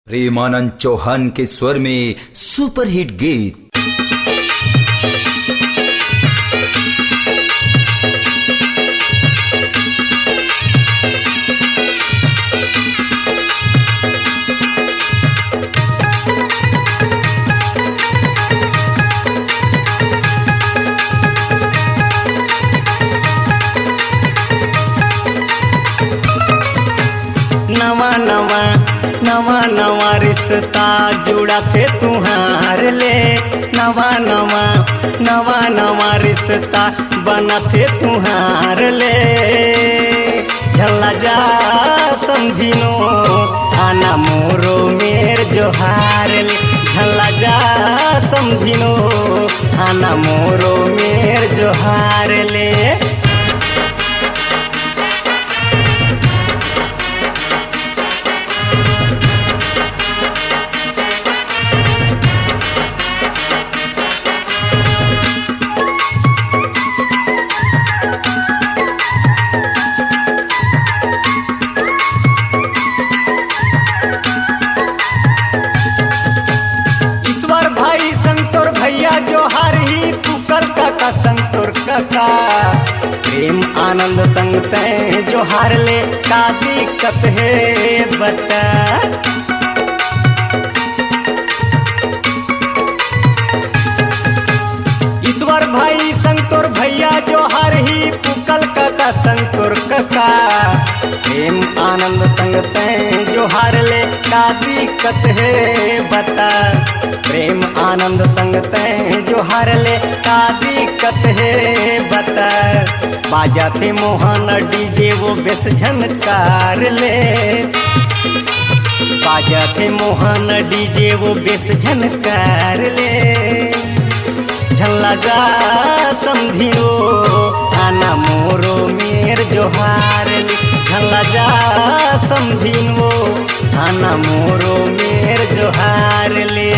प्रेमानंद चौहान के स्वर में सुपरहिट गीत। नवा नवा नवा नवा रिश्ता जुड़ा थे तुहार ले, नवा नवा नवा नवा रिश्ता बना थे तुहार ले। झल्ला जा समझिनो आना मोरो मेर जोहार ले, झल्ला जा समझिनो आना मोरो मेर जोहार ले। जोहार ही पुकल काका संतोर काका, प्रेम आनंद संगते जोहार ले का दिक्कत है बता। ईश्वर भाई संतोर भैया जोहार ही पुकल काका संतोर काका, प्रेम आनंद संगते जोहार ले का दिक्कत है बता। प्रेम आनंद संगते जोहार ले का दिक्कत है बता। बाजा थे मोहन डीजे वो बेस झनकार ले, बाजा थे मोहन डीजे वो बेस झनकार ले। झल्ला जा समझियो आना मोरो मेर जोहार ले, झल्ला जा समझिनो आना मोरो मेर जोहार ले।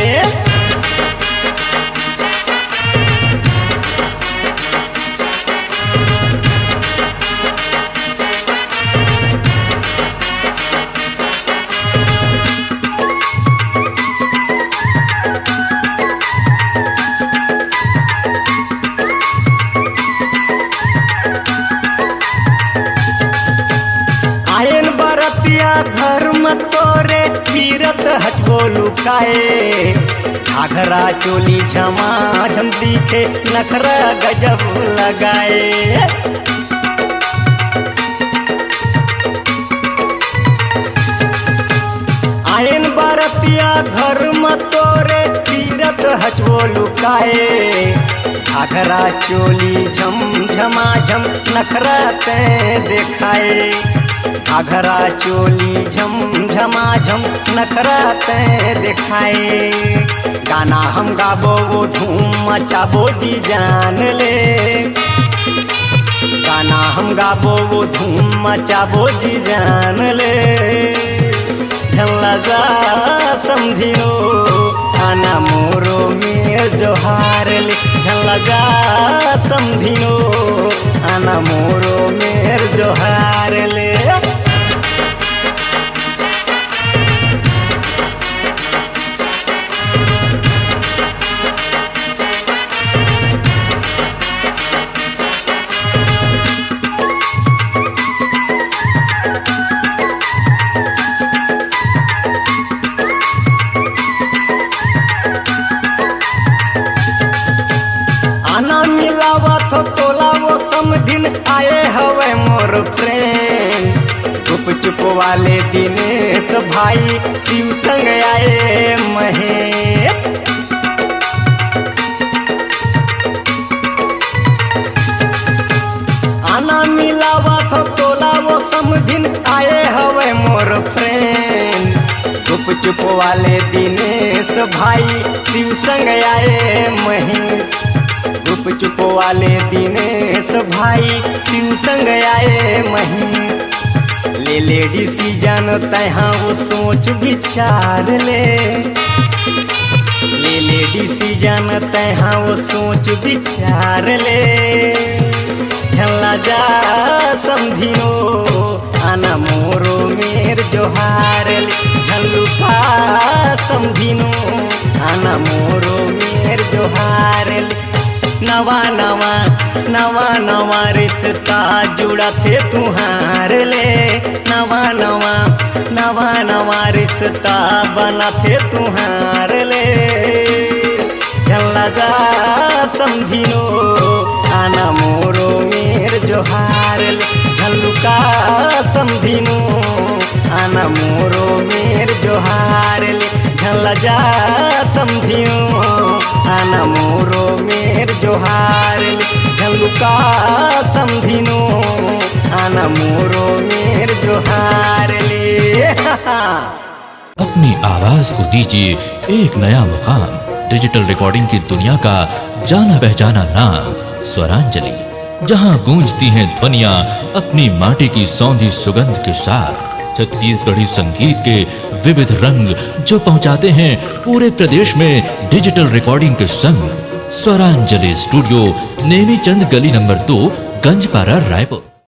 घर मत तोरे पीरत हटबो लुकाए, घाघरा चोली झमा झम दिखे नखरा गजब लगाए। आयन बारतिया घर मत तोरे पीरत हटबो लुकाए, घाघरा चोली झम झमा झम नखरा ते देखाए। घाघरा चोली झम झमा झम नखरा ते दिखाए। गाना हम गाबो वो धूम मचाबो जी जान ले, गाना हम गाबो वो धूम मचाबो जी जान ले। झल्ला जा समझिनो आना मोरो मेर जोहार ले, झल्ला जा समझिनो आना मोरो मेर जोहार ले। आना मिलावा तो तोला वो समदिन आए हवे मोर फ्रेंड, चुप चुप वाले दिनेश भाई शिव संग आए महेश। आना मिलावा तो तोला वो समदिन आए हवे मोर फ्रेंड, चुप चुप वाले दिनेश भाई शिव संग आए महेश। चुप चुप वाले दिनेश भाई शिव संग आए मही। ले ले डिसीजन तहाँ वो सोच विचार ले, ले ले डिसीजन तहाँ वो सोच विचार ले। झल्ला जा समझिनो आना मोरो मेर जोहार ले, झलुका समझिनो आना मोरो मेर जोहार ले नवा नवा नवा नवा रिश्ता जुड़ा थे तुहार ले नवा नवा नवा नवा रिश्ता बना थे तुहार ले झल्ला जा समझिनो आना मोरो मेर जोहार ले झलुका समझिनो आना मोरो मेर जोहार ले झल्ला जा समझिनो आना मोरो मेर जोहार ले झलुका समझिनो आना मोरो मेर जोहार ले अपनी आवाज को दीजिए एक नया मुकाम। डिजिटल रिकॉर्डिंग की दुनिया का जाना पहचाना नाम स्वरांजलि, जहां गूंजती हैं ध्वनियां अपनी माटी की सौंधी सुगंध के साथ। छत्तीसगढ़ी संगीत के विविध रंग जो पहुंचाते हैं पूरे प्रदेश में डिजिटल रिकॉर्डिंग के संग। स्वरांजलि स्टूडियो, नेमीचंद गली नंबर 2, गंजपारा, रायपुर।